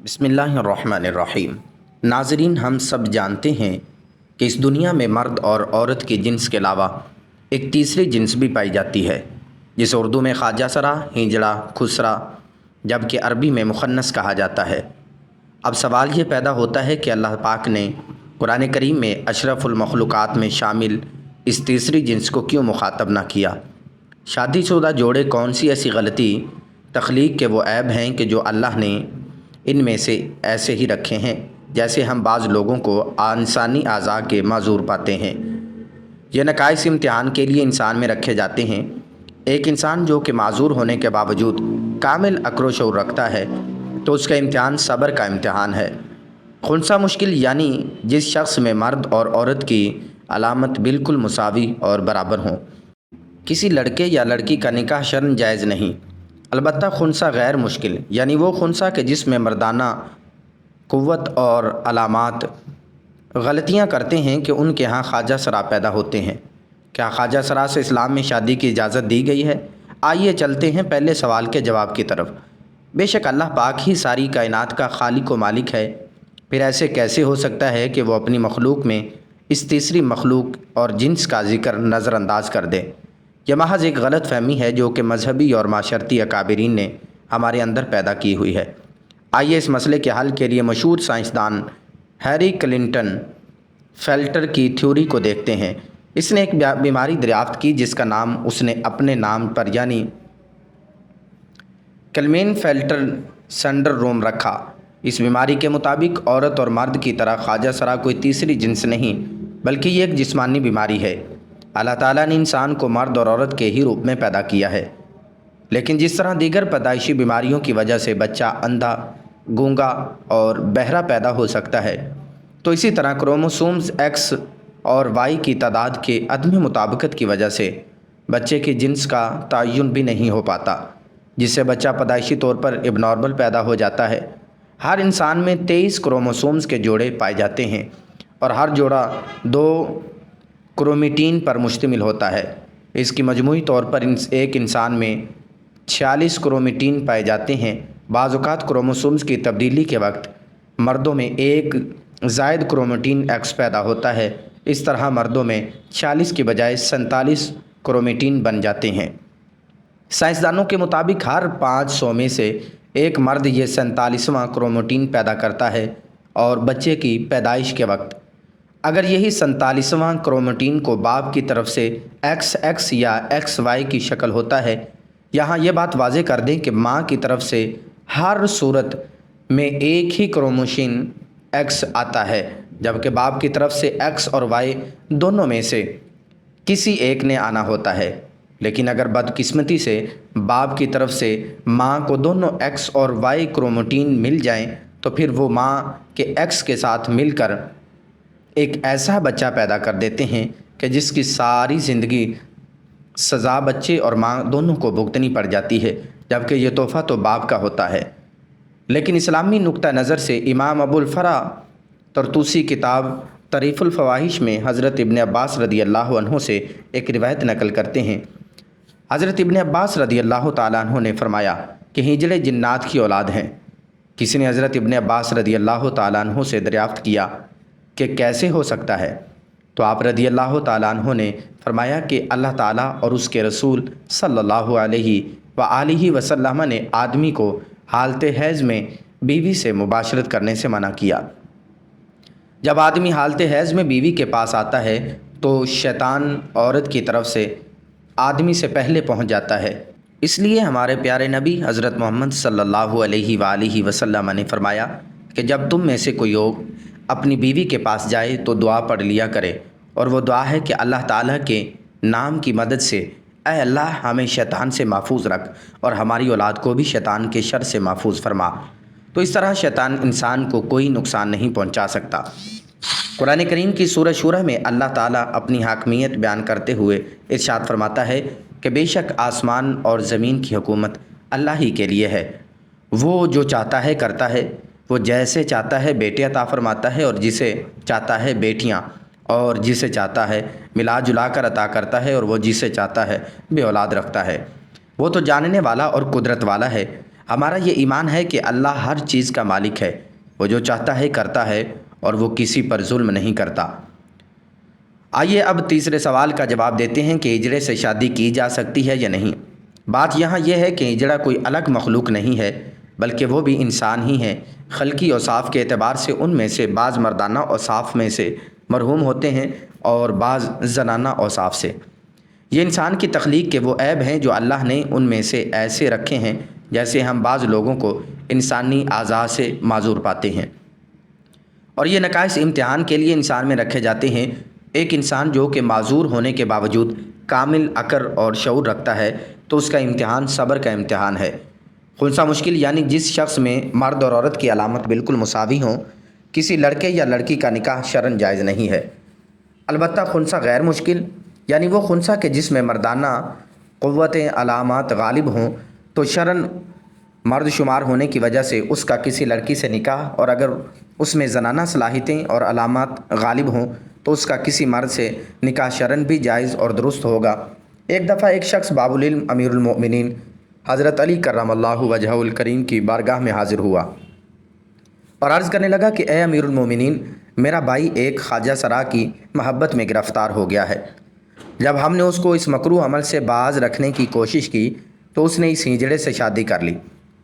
بسم اللہ الرحمن الرحیم۔ ناظرین، ہم سب جانتے ہیں کہ اس دنیا میں مرد اور عورت کی جنس کے علاوہ ایک تیسری جنس بھی پائی جاتی ہے، جسے اردو میں خواجہ سرا، ہجڑا، خسرا، جبکہ عربی میں مخنث کہا جاتا ہے۔ اب سوال یہ پیدا ہوتا ہے کہ اللہ پاک نے قرآن کریم میں اشرف المخلوقات میں شامل اس تیسری جنس کو کیوں مخاطب نہ کیا؟ شادی شدہ جوڑے کون سی ایسی غلطی تخلیق کے وہ عیب ہیں کہ جو اللہ نے ان میں سے ایسے ہی رکھے ہیں، جیسے ہم بعض لوگوں کو انسانی اعضاء کے معذور پاتے ہیں؟ یہ نقائص امتحان کے لیے انسان میں رکھے جاتے ہیں۔ ایک انسان جو کہ معذور ہونے کے باوجود کامل عقل و شعور رکھتا ہے تو اس کا امتحان صبر کا امتحان ہے۔ خنثی مشکل یعنی جس شخص میں مرد اور عورت کی علامت بالکل مساوی اور برابر ہوں۔ کسی لڑکے یا لڑکی کا نکاح شرعاً جائز نہیں، البتہ خنثی غیر مشکل یعنی وہ خنثی کہ جس میں مردانہ قوت اور علامات غلطیاں کرتے ہیں کہ ان کے ہاں خواجہ سرا پیدا ہوتے ہیں۔ کیا خواجہ سرا سے اسلام میں شادی کی اجازت دی گئی ہے؟ آئیے چلتے ہیں پہلے سوال کے جواب کی طرف۔ بے شک اللہ پاک ہی ساری کائنات کا خالق و مالک ہے، پھر ایسے کیسے ہو سکتا ہے کہ وہ اپنی مخلوق میں اس تیسری مخلوق اور جنس کا ذکر نظر انداز کر دے؟ یہ محض ایک غلط فہمی ہے جو کہ مذہبی اور معاشرتی اکابرین نے ہمارے اندر پیدا کی ہوئی ہے۔ آئیے اس مسئلے کے حل کے لیے مشہور سائنسدان ہیری کلنٹن فیلٹر کی تھیوری کو دیکھتے ہیں۔ اس نے ایک بیماری دریافت کی جس کا نام اس نے اپنے نام پر یعنی کلمین فیلٹر سنڈروم رکھا۔ اس بیماری کے مطابق عورت اور مرد کی طرح خواجہ سرا کوئی تیسری جنس نہیں، بلکہ یہ ایک جسمانی بیماری ہے۔ اللہ تعالیٰ نے انسان کو مرد اور عورت کے ہی روپ میں پیدا کیا ہے، لیکن جس طرح دیگر پیدائشی بیماریوں کی وجہ سے بچہ اندھا، گونگا اور بہرا پیدا ہو سکتا ہے، تو اسی طرح کروموسومز ایکس اور وائی کی تعداد کے عدم مطابقت کی وجہ سے بچے کی جنس کا تعین بھی نہیں ہو پاتا، جس سے بچہ پیدائشی طور پر اب نارمل پیدا ہو جاتا ہے۔ ہر انسان میں 23 کروموسومز کے جوڑے پائے جاتے ہیں اور ہر جوڑا 2 کرومیٹین پر مشتمل ہوتا ہے۔ اس کی مجموعی طور پر ایک انسان میں 46 کرومیٹین پائے جاتے ہیں۔ بعض اوقات کروموسومز کی تبدیلی کے وقت مردوں میں ایک زائد کرومیٹین ایکس پیدا ہوتا ہے۔ اس طرح مردوں میں 46 کی بجائے 47 کرومیٹین بن جاتے ہیں۔ سائنسدانوں کے مطابق ہر 500 میں سے ایک مرد یہ 47واں کرومیٹین پیدا کرتا ہے، اور بچے کی پیدائش کے وقت اگر یہی 47واں کرومیٹین کو باپ کی طرف سے ایکس ایکس یا ایکس وائی کی شکل ہوتا ہے، یہاں یہ بات واضح کر دیں کہ ماں کی طرف سے ہر صورت میں ایک ہی کروموسوم ایکس آتا ہے، جبکہ باپ کی طرف سے ایکس اور وائی دونوں میں سے کسی ایک نے آنا ہوتا ہے۔ لیکن اگر بدقسمتی سے باپ کی طرف سے ماں کو دونوں ایکس اور وائی کروموٹین مل جائیں تو پھر وہ ماں کے ایکس کے ساتھ مل کر ایک ایسا بچہ پیدا کر دیتے ہیں کہ جس کی ساری زندگی سزا بچے اور ماں دونوں کو بھگتنی پڑ جاتی ہے، جبکہ یہ تحفہ تو باپ کا ہوتا ہے۔ لیکن اسلامی نقطہ نظر سے امام ابو الفرا طرطوسی کتاب طریف الفواحش میں حضرت ابن عباس رضی اللہ عنہ سے ایک روایت نقل کرتے ہیں۔ حضرت ابن عباس رضی اللہ تعالیٰ عنہ نے فرمایا کہ ہجڑے جنات کی اولاد ہیں۔ کسی نے حضرت ابن عباس رضی اللہ تعالیٰ عنہ سے دریافت کیا کہ کیسے ہو سکتا ہے؟ تو آپ رضی اللہ تعالیٰ عنہ نے فرمایا کہ اللہ تعالیٰ اور اس کے رسول صلی اللہ علیہ وآلہ وسلم نے آدمی کو حالت حیض میں بیوی سے مباشرت کرنے سے منع کیا۔ جب آدمی حالت حیض میں بیوی کے پاس آتا ہے تو شیطان عورت کی طرف سے آدمی سے پہلے پہنچ جاتا ہے۔ اس لیے ہمارے پیارے نبی حضرت محمد صلی اللہ علیہ وآلہ وسلم نے فرمایا کہ جب تم میں سے کوئی لوگ اپنی بیوی کے پاس جائے تو دعا پڑھ لیا کرے، اور وہ دعا ہے کہ اللہ تعالیٰ کے نام کی مدد سے اے اللہ ہمیں شیطان سے محفوظ رکھ اور ہماری اولاد کو بھی شیطان کے شر سے محفوظ فرما۔ تو اس طرح شیطان انسان کو کوئی نقصان نہیں پہنچا سکتا۔ قرآن کریم کی سورہ شورہ میں اللہ تعالیٰ اپنی حاکمیت بیان کرتے ہوئے ارشاد فرماتا ہے کہ بے شک آسمان اور زمین کی حکومت اللہ ہی کے لیے ہے، وہ جو چاہتا ہے کرتا ہے، وہ جیسے چاہتا ہے بیٹے عطا فرماتا ہے اور جسے چاہتا ہے بیٹیاں، اور جسے چاہتا ہے ملا جلا کر عطا کرتا ہے، اور وہ جسے چاہتا ہے بے اولاد رکھتا ہے۔ وہ تو جاننے والا اور قدرت والا ہے۔ ہمارا یہ ایمان ہے کہ اللہ ہر چیز کا مالک ہے، وہ جو چاہتا ہے کرتا ہے اور وہ کسی پر ظلم نہیں کرتا۔ آئیے اب تیسرے سوال کا جواب دیتے ہیں کہ ہجڑے سے شادی کی جا سکتی ہے یا نہیں۔ بات یہاں یہ ہے کہ ہجڑا کوئی الگ مخلوق نہیں ہے، بلکہ وہ بھی انسان ہی ہیں۔ خلقی اوصاف کے اعتبار سے ان میں سے بعض مردانہ اوصاف میں سے مرحوم ہوتے ہیں اور بعض زنانہ اوصاف سے۔ یہ انسان کی تخلیق کے وہ عیب ہیں جو اللہ نے ان میں سے ایسے رکھے ہیں جیسے ہم بعض لوگوں کو انسانی اعضاء سے معذور پاتے ہیں، اور یہ نقائص امتحان کے لیے انسان میں رکھے جاتے ہیں۔ ایک انسان جو کہ معذور ہونے کے باوجود کامل عقل اور شعور رکھتا ہے تو اس کا امتحان صبر کا امتحان ہے۔ خنثی مشکل یعنی جس شخص میں مرد اور عورت کی علامت بالکل مساوی ہوں، کسی لڑکے یا لڑکی کا نکاح شرعاً جائز نہیں ہے۔ البتہ خنثی غیر مشکل یعنی وہ خنثی کے جس میں مردانہ قوتیں علامات غالب ہوں تو شرعاً مرد شمار ہونے کی وجہ سے اس کا کسی لڑکی سے نکاح، اور اگر اس میں زنانہ صلاحیتیں اور علامات غالب ہوں تو اس کا کسی مرد سے نکاح شرعاً بھی جائز اور درست ہوگا۔ ایک دفعہ ایک شخص باب العلم امیر المؤمنین حضرت علی کرم اللہ وجہہ الکریم کی بارگاہ میں حاضر ہوا اور عرض کرنے لگا کہ اے امیر المؤمنین، میرا بھائی ایک خواجہ سرا کی محبت میں گرفتار ہو گیا ہے۔ جب ہم نے اس کو اس مکروہ عمل سے باز رکھنے کی کوشش کی تو اس نے اس ہجڑے سے شادی کر لی۔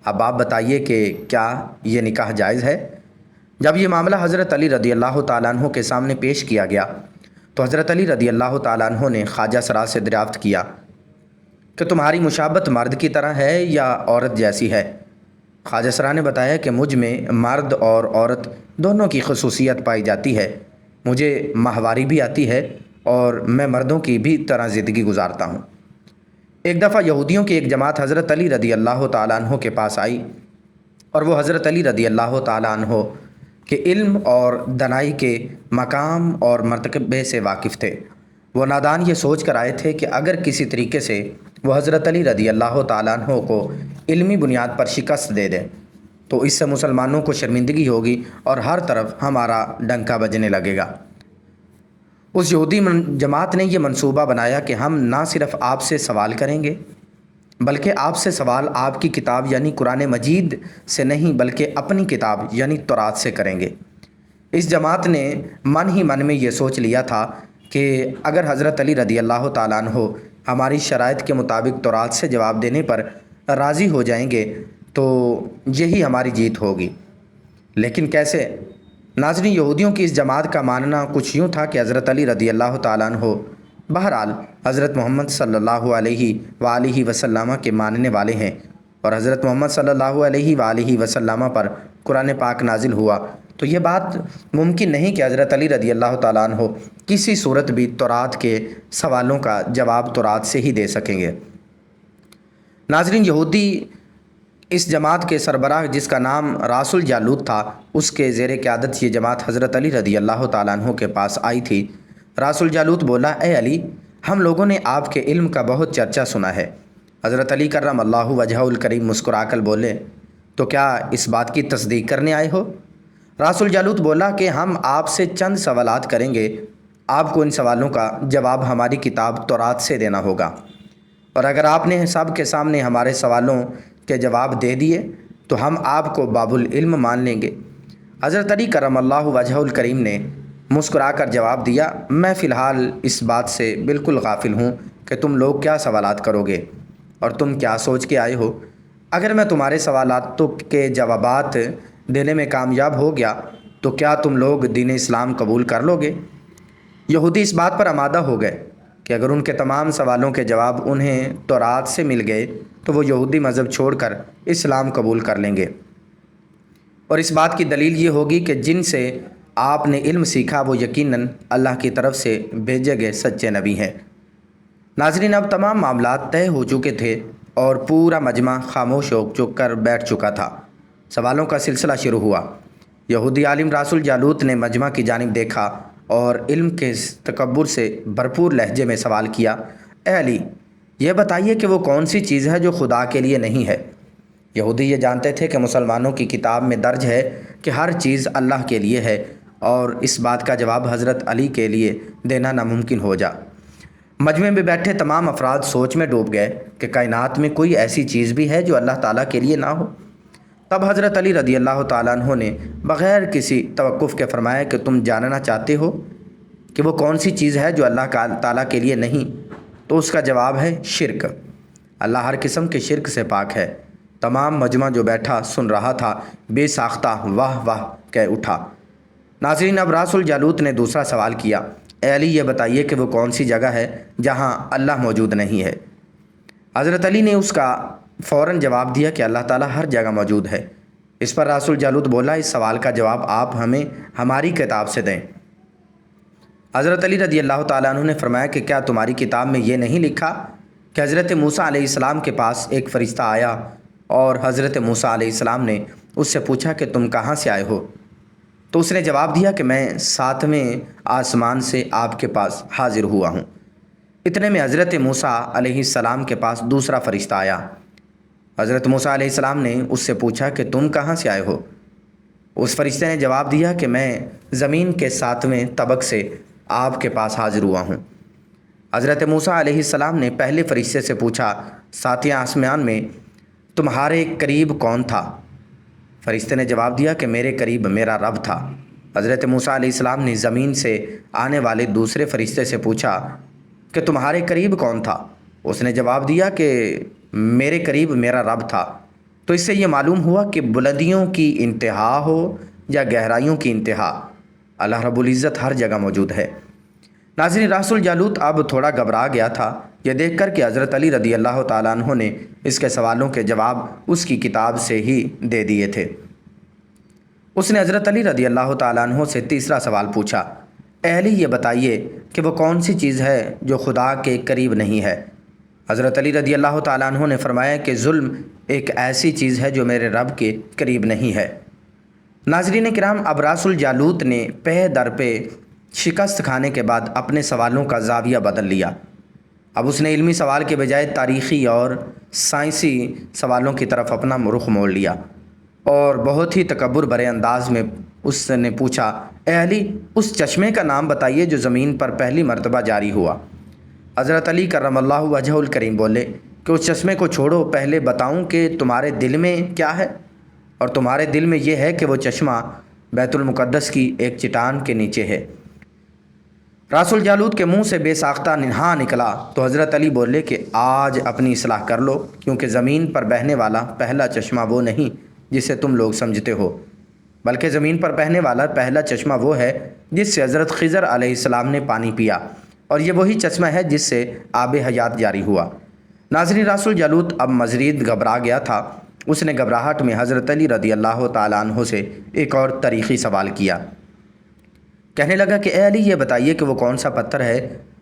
اب آپ بتائیے کہ کیا یہ نکاح جائز ہے؟ جب یہ معاملہ حضرت علی رضی اللہ تعالیٰ عنہ کے سامنے پیش کیا گیا تو حضرت علی رضی اللہ تعالیٰ عنہ نے خواجہ سرا سے دریافت کیا کہ تمہاری مشابہت مرد کی طرح ہے یا عورت جیسی ہے؟ خواجہ سرا نے بتایا کہ مجھ میں مرد اور عورت دونوں کی خصوصیت پائی جاتی ہے، مجھے ماہواری بھی آتی ہے اور میں مردوں کی بھی طرح زندگی گزارتا ہوں۔ ایک دفعہ یہودیوں کی ایک جماعت حضرت علی رضی اللہ تعالیٰ عنہ کے پاس آئی اور وہ حضرت علی رضی اللہ تعالیٰ عنہ کے علم اور دانائی کے مقام اور مرتبے سے واقف تھے۔ وہ نادان یہ سوچ کر آئے تھے کہ اگر کسی طریقے سے وہ حضرت علی رضی اللہ تعالیٰ عنہ کو علمی بنیاد پر شکست دے دیں تو اس سے مسلمانوں کو شرمندگی ہوگی اور ہر طرف ہمارا ڈنکا بجنے لگے گا۔ اس یہودی جماعت نے یہ منصوبہ بنایا کہ ہم نہ صرف آپ سے سوال کریں گے بلکہ آپ سے سوال آپ کی کتاب یعنی قرآن مجید سے نہیں بلکہ اپنی کتاب یعنی تورات سے کریں گے۔ اس جماعت نے من ہی من میں یہ سوچ لیا تھا کہ اگر حضرت علی رضی اللہ تعالیٰ عنہ ہماری شرائط کے مطابق تورات سے جواب دینے پر راضی ہو جائیں گے تو یہی ہماری جیت ہوگی۔ لیکن کیسے؟ ناظرین، یہودیوں کی اس جماعت کا ماننا کچھ یوں تھا کہ حضرت علی رضی اللہ تعالیٰ عنہ بہرحال حضرت محمد صلی اللہ علیہ وآلہ وسلم کے ماننے والے ہیں، اور حضرت محمد صلی اللہ علیہ وآلہ وسلم پر قرآن پاک نازل ہوا تو یہ بات ممکن نہیں کہ حضرت علی رضی اللہ تعالیٰ عنہ کسی صورت بھی تورات کے سوالوں کا جواب تورات سے ہی دے سکیں گے۔ ناظرین، یہودی اس جماعت کے سربراہ جس کا نام راس الجالوت تھا، اس کے زیر قیادت یہ جماعت حضرت علی رضی اللہ تعالیٰ عنہ کے پاس آئی تھی۔ راس الجالوت بولا، اے علی، ہم لوگوں نے آپ کے علم کا بہت چرچا سنا ہے۔ حضرت علی کرم اللہ وجہہ الکریم مسکرا کر بولے، تو کیا اس بات کی تصدیق کرنے آئے ہو؟ راس الجالوت بولا کہ ہم آپ سے چند سوالات کریں گے، آپ کو ان سوالوں کا جواب ہماری کتاب تورات سے دینا ہوگا، اور اگر آپ نے سب کے سامنے ہمارے سوالوں کے جواب دے دیے تو ہم آپ کو باب العلم مان لیں گے۔ حضرت علی کرم اللہ وجہہ الکریم نے مسکرا کر جواب دیا، میں فی الحال اس بات سے بالکل غافل ہوں کہ تم لوگ کیا سوالات کرو گے اور تم کیا سوچ کے آئے ہو۔ اگر میں تمہارے سوالاتوں کے جوابات دینے میں کامیاب ہو گیا تو کیا تم لوگ دین اسلام قبول کر لو گے؟ یہودی اس بات پر آمادہ ہو گئے کہ اگر ان کے تمام سوالوں کے جواب انہیں تورات سے مل گئے تو وہ یہودی مذہب چھوڑ کر اسلام قبول کر لیں گے، اور اس بات کی دلیل یہ ہوگی کہ جن سے آپ نے علم سیکھا وہ یقیناً اللہ کی طرف سے بھیجے گئے سچے نبی ہیں۔ ناظرین، اب تمام معاملات طے ہو چکے تھے اور پورا مجمع خاموش ہو چک کر بیٹھ چکا تھا۔ سوالوں کا سلسلہ شروع ہوا۔ یہودی عالم راس الجالوت نے مجمع کی جانب دیکھا اور علم کے تکبر سے بھرپور لہجے میں سوال کیا، اے علی، یہ بتائیے کہ وہ کون سی چیز ہے جو خدا کے لیے نہیں ہے؟ یہودی یہ جانتے تھے کہ مسلمانوں کی کتاب میں درج ہے کہ ہر چیز اللہ کے لیے ہے، اور اس بات کا جواب حضرت علی کے لیے دینا ناممکن ہو جا۔ مجمع میں بیٹھے تمام افراد سوچ میں ڈوب گئے کہ کائنات میں کوئی ایسی چیز بھی ہے جو اللہ تعالیٰ کے لیے نہ ہو۔ تب حضرت علی رضی اللہ تعالیٰ عنہ نے بغیر کسی توقف کے فرمایا کہ تم جاننا چاہتے ہو کہ وہ کون سی چیز ہے جو اللہ تعالیٰ کے لیے نہیں؟ تو اس کا جواب ہے شرک۔ اللہ ہر قسم کے شرک سے پاک ہے۔ تمام مجمع جو بیٹھا سن رہا تھا بے ساختہ واہ واہ کہہ اٹھا۔ ناظرین، اب راس الجالوت نے دوسرا سوال کیا، اے علی یہ بتائیے کہ وہ کون سی جگہ ہے جہاں اللہ موجود نہیں ہے؟ حضرت علی نے اس کا فوراً جواب دیا کہ اللہ تعالیٰ ہر جگہ موجود ہے۔ اس پر راس الجالوت بولا، اس سوال کا جواب آپ ہمیں ہماری کتاب سے دیں۔ حضرت علی رضی اللہ تعالیٰ عنہ نے فرمایا کہ کیا تمہاری کتاب میں یہ نہیں لکھا کہ حضرت موسیٰ علیہ السلام کے پاس ایک فرشتہ آیا اور حضرت موسیٰ علیہ السلام نے اس سے پوچھا کہ تم کہاں سے آئے ہو؟ تو اس نے جواب دیا کہ میں 7ویں آسمان سے آپ کے پاس حاضر ہوا ہوں۔ اتنے میں حضرت موسیٰ علیہ السلام کے پاس دوسرا فرشتہ آیا۔ حضرت موسیٰ علیہ السلام نے اس سے پوچھا کہ تم کہاں سے آئے ہو؟ اس فرشتے نے جواب دیا کہ میں زمین کے 7ویں طبق سے آپ کے پاس حاضر ہوا ہوں۔ حضرت موسیٰ علیہ السلام نے پہلے فرشتے سے پوچھا، 7ویں آسمان میں تمہارے قریب کون تھا؟ فرشتے نے جواب دیا کہ میرے قریب میرا رب تھا۔ حضرت موسیٰ علیہ السلام نے زمین سے آنے والے دوسرے فرشتے سے پوچھا کہ تمہارے قریب کون تھا؟ اس نے جواب دیا کہ میرے قریب میرا رب تھا۔ تو اس سے یہ معلوم ہوا کہ بلندیوں کی انتہا ہو یا گہرائیوں کی انتہا، اللہ رب العزت ہر جگہ موجود ہے۔ ناظرین، راس الجالوت اب تھوڑا گھبرا گیا تھا یہ دیکھ کر کہ حضرت علی رضی اللہ تعالیٰ عنہ نے اس کے سوالوں کے جواب اس کی کتاب سے ہی دے دیے تھے۔ اس نے حضرت علی رضی اللہ تعالیٰ عنہ سے تیسرا سوال پوچھا، اے علی یہ بتائیے کہ وہ کون سی چیز ہے جو خدا کے قریب نہیں ہے؟ حضرت علی رضی اللہ تعالیٰ عنہ نے فرمایا کہ ظلم ایک ایسی چیز ہے جو میرے رب کے قریب نہیں ہے۔ ناظرین کرام، اب راس الجالوت نے پہ در پہ شکست کھانے کے بعد اپنے سوالوں کا زاویہ بدل لیا۔ اب اس نے علمی سوال کے بجائے تاریخی اور سائنسی سوالوں کی طرف اپنا رخ موڑ لیا اور بہت ہی تکبر بھرے انداز میں اس نے پوچھا، اے علی اس چشمے کا نام بتائیے جو زمین پر پہلی مرتبہ جاری ہوا۔ حضرت علی کرم اللہ وجہہ الکریم بولے کہ اس چشمے کو چھوڑو، پہلے بتاؤں کہ تمہارے دل میں کیا ہے؟ اور تمہارے دل میں یہ ہے کہ وہ چشمہ بیت المقدس کی ایک چٹان کے نیچے ہے۔ راس الجالوت کے منہ سے بے ساختہ ہاں نکلا تو حضرت علی بولے کہ آج اپنی اصلاح کر لو، کیونکہ زمین پر بہنے والا پہلا چشمہ وہ نہیں جسے تم لوگ سمجھتے ہو، بلکہ زمین پر بہنے والا پہلا چشمہ وہ ہے جس سے حضرت خضر علیہ السلام نے پانی پیا، اور یہ وہی چشمہ ہے جس سے آب حیات جاری ہوا۔ ناظرین، راس الجالوت اب مزید گھبرا گیا تھا۔ اس نے گھبراہٹ میں حضرت علی رضی اللہ تعالیٰ عنہ سے ایک اور تاریخی سوال کیا۔ کہنے لگا کہ اے علی یہ بتائیے کہ وہ کون سا پتھر ہے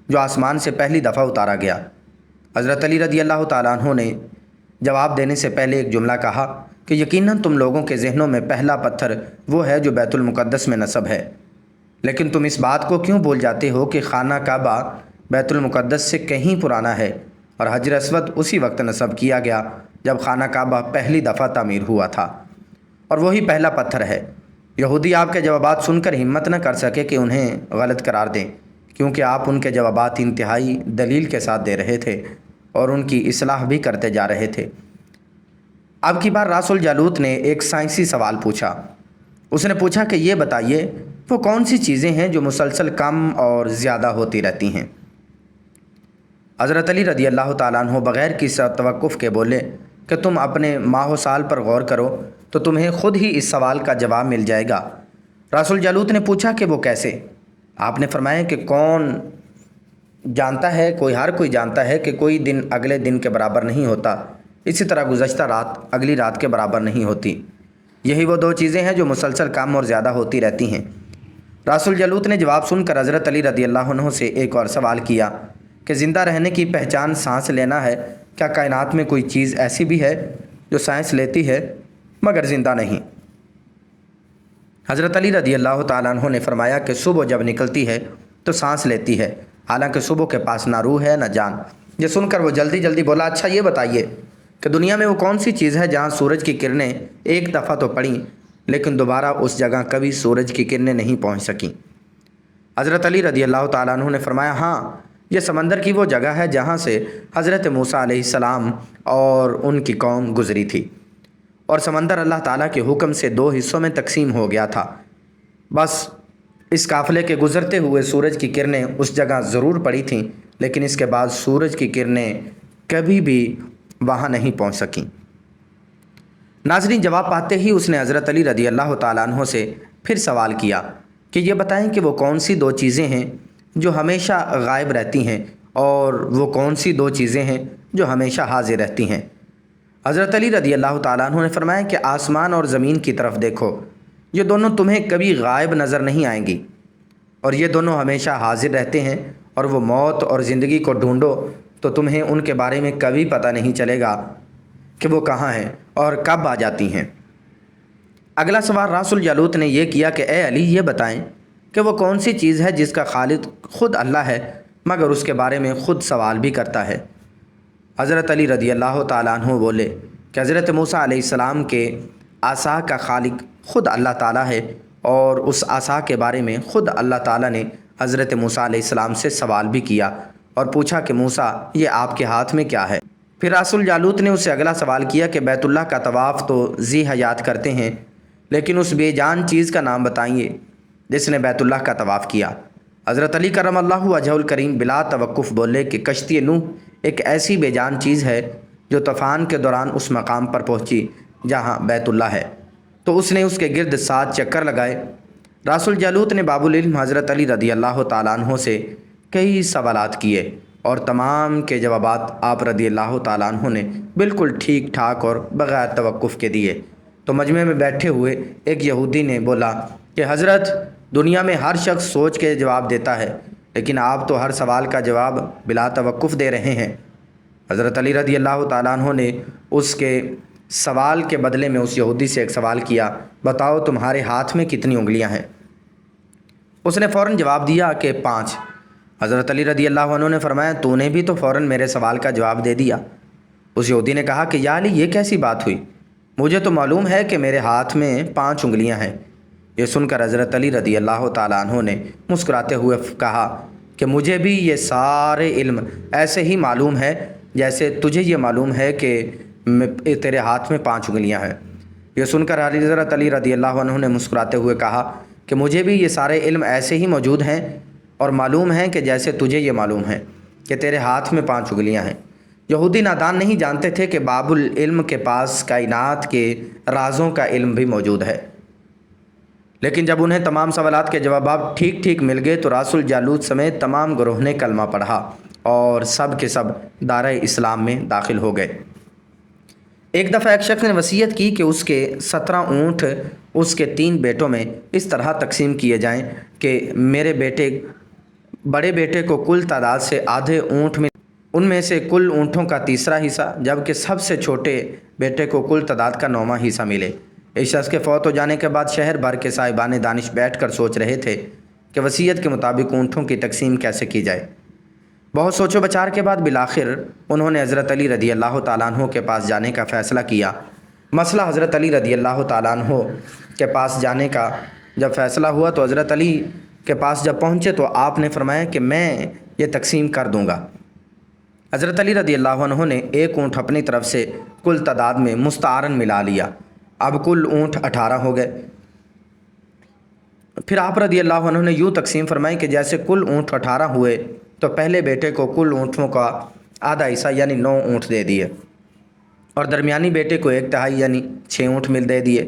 جو آسمان سے پہلی دفعہ اتارا گیا؟ حضرت علی رضی اللہ تعالیٰ عنہ نے جواب دینے سے پہلے ایک جملہ کہا کہ یقیناً تم لوگوں کے ذہنوں میں پہلا پتھر وہ ہے جو بیت المقدس میں نصب ہے، لیکن تم اس بات کو کیوں بھول جاتے ہو کہ خانہ کعبہ بیت المقدس سے کہیں پرانا ہے اور حجر اسود اسی وقت نصب کیا گیا جب خانہ کعبہ پہلی دفعہ تعمیر ہوا تھا، اور وہی پہلا پتھر ہے۔ یہودی آپ کے جوابات سن کر ہمت نہ کر سکے کہ انہیں غلط قرار دیں، کیونکہ آپ ان کے جوابات انتہائی دلیل کے ساتھ دے رہے تھے اور ان کی اصلاح بھی کرتے جا رہے تھے۔ اب کی بار راس الجالوت نے ایک سائنسی سوال پوچھا۔ اس نے پوچھا کہ یہ بتائیے وہ کون سی چیزیں ہیں جو مسلسل کم اور زیادہ ہوتی رہتی ہیں؟ حضرت علی رضی اللہ تعالیٰ عنہ بغیر کسی توقف کے بولے کہ تم اپنے ماہ و سال پر غور کرو تو تمہیں خود ہی اس سوال کا جواب مل جائے گا۔ راس الجالوت نے پوچھا کہ وہ کیسے؟ آپ نے فرمایا کہ کون جانتا ہے، ہر کوئی جانتا ہے کہ کوئی دن اگلے دن کے برابر نہیں ہوتا، اسی طرح گزشتہ رات اگلی رات کے برابر نہیں ہوتی۔ یہی وہ دو چیزیں ہیں جو مسلسل کم اور زیادہ ہوتی رہتی ہیں۔ راس الجالوت نے جواب سن کر حضرت علی رضی اللہ عنہ سے ایک اور سوال کیا کہ زندہ رہنے کی پہچان سانس لینا ہے، کیا کائنات میں کوئی چیز ایسی بھی ہے جو سانس لیتی ہے مگر زندہ نہیں؟ حضرت علی رضی اللہ تعالیٰ عنہ نے فرمایا کہ صبح جب نکلتی ہے تو سانس لیتی ہے، حالانکہ صبح کے پاس نہ روح ہے نہ جان۔ یہ سن کر وہ جلدی جلدی بولا، اچھا یہ بتائیے کہ دنیا میں وہ کون سی چیز ہے جہاں سورج کی کرنیں ایک دفعہ تو پڑیں لیکن دوبارہ اس جگہ کبھی سورج کی کرنیں نہیں پہنچ سکیں؟ حضرت علی رضی اللہ تعالیٰ عنہ نے فرمایا، ہاں یہ سمندر کی وہ جگہ ہے جہاں سے حضرت موسیٰ علیہ السلام اور ان کی قوم گزری تھی، اور سمندر اللہ تعالیٰ کے حکم سے 2 حصوں میں تقسیم ہو گیا تھا۔ بس اس قافلے کے گزرتے ہوئے سورج کی کرنیں اس جگہ ضرور پڑی تھیں، لیکن اس کے بعد سورج کی کرنیں کبھی بھی وہاں نہیں پہنچ سکیں۔ ناظرین، جواب پاتے ہی اس نے حضرت علی رضی اللہ تعالیٰ عنہ سے پھر سوال کیا کہ یہ بتائیں کہ وہ کون سی 2 چیزیں ہیں جو ہمیشہ غائب رہتی ہیں، اور وہ کون سی 2 چیزیں ہیں جو ہمیشہ حاضر رہتی ہیں۔ حضرت علی رضی اللہ تعالیٰ عنہ نے فرمایا کہ آسمان اور زمین کی طرف دیکھو، یہ دونوں تمہیں کبھی غائب نظر نہیں آئیں گی، اور یہ دونوں ہمیشہ حاضر رہتے ہیں، اور وہ موت اور زندگی کو ڈھونڈو تو تمہیں ان کے بارے میں کبھی پتہ نہیں چلے گا کہ وہ کہاں ہیں اور کب آ جاتی ہیں۔ اگلا سوال راس الجالوت نے یہ کیا کہ اے علی، یہ بتائیں کہ وہ کون سی چیز ہے جس کا خالق خود اللہ ہے مگر اس کے بارے میں خود سوال بھی کرتا ہے۔ حضرت علی رضی اللہ تعالیٰ عنہ بولے کہ حضرت موسیٰ علیہ السلام کے عصا کا خالق خود اللہ تعالیٰ ہے، اور اس عصا کے بارے میں خود اللہ تعالیٰ نے حضرت موسیٰ علیہ السلام سے سوال بھی کیا اور پوچھا کہ موسیٰ، یہ آپ کے ہاتھ میں کیا ہے؟ پھر راس الجالوت نے اس سے اگلا سوال کیا کہ بیت اللہ کا طواف تو ذی حیات کرتے ہیں، لیکن اس بے جان چیز کا نام بتائیے جس نے بیت اللہ کا طواف کیا۔ حضرت علی کرم اللہ وجہہ الکریم بلا توقف بولے کہ کشتی نوح ایک ایسی بے جان چیز ہے جو طوفان کے دوران اس مقام پر پہنچی جہاں بیت اللہ ہے، تو اس نے اس کے گرد 7 چکر لگائے۔ راس الجالوت نے باب العلم حضرت علی رضی اللہ تعالیٰ عنہ سے کئی سوالات کیے، اور تمام کے جوابات آپ رضی اللہ تعالیٰ عنہ نے بالکل ٹھیک ٹھاک اور بغیر توقف کے دیے۔ تو مجمع میں بیٹھے ہوئے ایک یہودی نے بولا کہ حضرت، دنیا میں ہر شخص سوچ کے جواب دیتا ہے، لیکن آپ تو ہر سوال کا جواب بلا توقف دے رہے ہیں۔ حضرت علی رضی اللہ تعالیٰ عنہ نے اس کے سوال کے بدلے میں اس یہودی سے ایک سوال کیا، بتاؤ تمہارے ہاتھ میں کتنی انگلیاں ہیں؟ اس نے فوراً جواب دیا کہ 5۔ حضرت علی رضی اللہ عنہ نے فرمایا، تو نے بھی تو فوراً میرے سوال کا جواب دے دیا۔ اس یہودی نے کہا کہ یا علی، یہ کیسی بات ہوئی؟ مجھے تو معلوم ہے کہ میرے ہاتھ میں 5 انگلیاں ہیں۔ یہ سن کر حضرت علی رضی اللہ تعالیٰ عنہ نے مسکراتے ہوئے کہا کہ مجھے بھی یہ سارے علم ایسے ہی معلوم ہے جیسے تجھے یہ معلوم ہے کہ تیرے ہاتھ میں 5 انگلیاں ہیں۔ یہ سن کر حضرت علی رضی اللہ عنہ نے مسکراتے ہوئے کہا کہ مجھے بھی یہ سارے علم ایسے ہی موجود ہیں اور معلوم ہیں کہ جیسے تجھے یہ معلوم ہے کہ تیرے ہاتھ میں 5 انگلیاں ہیں۔ یہودی نادان نہیں جانتے تھے کہ باب العلم کے پاس کائنات کے رازوں کا علم بھی موجود ہے، لیکن جب انہیں تمام سوالات کے جوابات ٹھیک ٹھیک مل گئے تو راس الجالوت سمیت تمام گروہ نے کلمہ پڑھا اور سب کے سب دارِ اسلام میں داخل ہو گئے۔ ایک دفعہ ایک شخص نے وصیت کی کہ اس کے 17 اونٹ اس کے 3 بیٹوں میں اس طرح تقسیم کیے جائیں کہ میرے بڑے بیٹے کو کل تعداد سے آدھے اونٹ میں، ان میں سے کل اونٹوں کا 3 حصہ، جبکہ سب سے چھوٹے بیٹے کو کل تعداد کا 9واں حصہ ملے۔ اس شخص کے فوت ہو جانے کے بعد شہر بھر کے صاحبان دانش بیٹھ کر سوچ رہے تھے کہ وصیت کے مطابق اونٹوں کی تقسیم کیسے کی جائے۔ بہت سوچ و بچار کے بعد بالآخر انہوں نے حضرت علی رضی اللہ تعالیٰ عنہ کے پاس جانے کا فیصلہ کیا۔ مسئلہ حضرت علی رضی اللہ تعالیٰ عنہ کے پاس جانے کا جب فیصلہ ہوا تو حضرت علی کے پاس جب پہنچے تو آپ نے فرمایا کہ میں یہ تقسیم کر دوں گا۔ حضرت علی رضی اللہ عنہ نے 1 اونٹ اپنی طرف سے کل تعداد میں مستعارن ملا لیا، اب کل اونٹ 18 ہو گئے۔ پھر آپ رضی اللہ عنہ نے یوں تقسیم فرمائی کہ جیسے کل اونٹ 18 ہوئے تو پہلے بیٹے کو کل اونٹوں کا آدھا حصہ یعنی 9 اونٹ دے دیے، اور درمیانی بیٹے کو 1/3 یعنی 6 اونٹ دے دیے،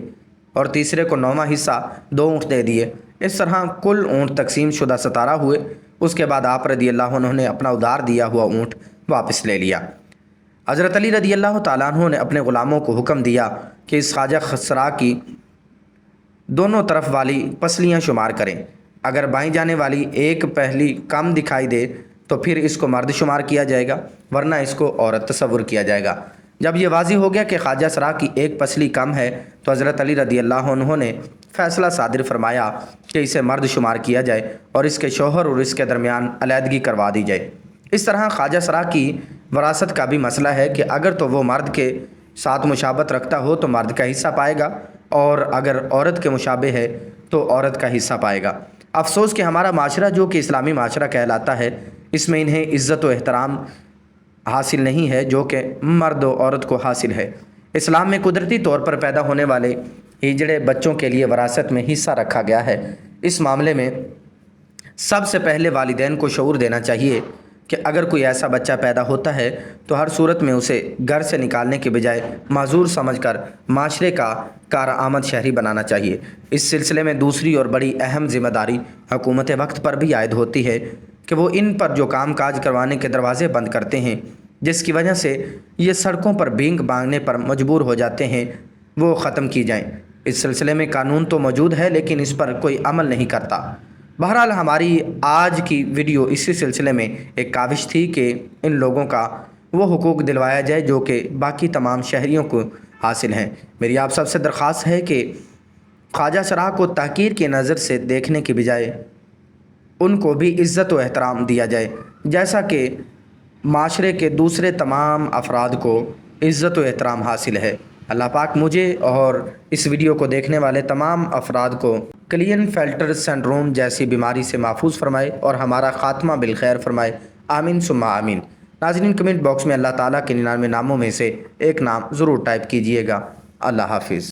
اور تیسرے کو 9واں حصہ 2 اونٹ دے دیے۔ اس طرح کل اونٹ تقسیم شدہ 17 ہوئے۔ اس کے بعد آپ رضی اللہ عنہ نے اپنا ادھار دیا ہوا اونٹ واپس لے لیا۔ حضرت علی رضی اللہ تعالیٰ عنہ نے اپنے غلاموں کو حکم دیا کہ اس خواجہ خسرا کی دونوں طرف والی پسلیاں شمار کریں، اگر بائیں جانے والی ایک پہلی کم دکھائی دے تو پھر اس کو مرد شمار کیا جائے گا، ورنہ اس کو عورت تصور کیا جائے گا۔ جب یہ واضح ہو گیا کہ خواجہ سرا کی ایک پسلی کم ہے تو حضرت علی رضی اللہ عنہ نے فیصلہ صادر فرمایا کہ اسے مرد شمار کیا جائے اور اس کے شوہر اور اس کے درمیان علیحدگی کروا دی جائے۔ اس طرح خواجہ سرا کی وراثت کا بھی مسئلہ ہے کہ اگر تو وہ مرد کے ساتھ مشابہت رکھتا ہو تو مرد کا حصہ پائے گا، اور اگر عورت کے مشابہ ہے تو عورت کا حصہ پائے گا۔ افسوس کہ ہمارا معاشرہ جو کہ اسلامی معاشرہ کہلاتا ہے، اس میں انہیں عزت و احترام حاصل نہیں ہے جو کہ مرد و عورت کو حاصل ہے۔ اسلام میں قدرتی طور پر پیدا ہونے والے ہجڑے بچوں کے لیے وراثت میں حصہ رکھا گیا ہے۔ اس معاملے میں سب سے پہلے والدین کو شعور دینا چاہیے کہ اگر کوئی ایسا بچہ پیدا ہوتا ہے تو ہر صورت میں اسے گھر سے نکالنے کے بجائے معذور سمجھ کر معاشرے کا کارآمد شہری بنانا چاہیے۔ اس سلسلے میں دوسری اور بڑی اہم ذمہ داری حکومت وقت پر بھی عائد ہوتی ہے کہ وہ ان پر جو کام کاج کروانے کے دروازے بند کرتے ہیں، جس کی وجہ سے یہ سڑکوں پر بھینگ مانگنے پر مجبور ہو جاتے ہیں، وہ ختم کی جائیں۔ اس سلسلے میں قانون تو موجود ہے لیکن اس پر کوئی عمل نہیں کرتا۔ بہرحال ہماری آج کی ویڈیو اسی سلسلے میں ایک کاوش تھی کہ ان لوگوں کا وہ حقوق دلوایا جائے جو کہ باقی تمام شہریوں کو حاصل ہیں۔ میری آپ سب سے درخواست ہے کہ خواجہ سرا کو تحقیر کی نظر سے دیکھنے کی بجائے ان کو بھی عزت و احترام دیا جائے، جیسا کہ معاشرے کے دوسرے تمام افراد کو عزت و احترام حاصل ہے۔ اللہ پاک مجھے اور اس ویڈیو کو دیکھنے والے تمام افراد کو کلین فیلٹر سنڈروم جیسی بیماری سے محفوظ فرمائے اور ہمارا خاتمہ بالخیر فرمائے، آمین ثم آمین۔ ناظرین، کمنٹ باکس میں اللہ تعالیٰ کے 99 ناموں میں سے ایک نام ضرور ٹائپ کیجئے گا۔ اللہ حافظ۔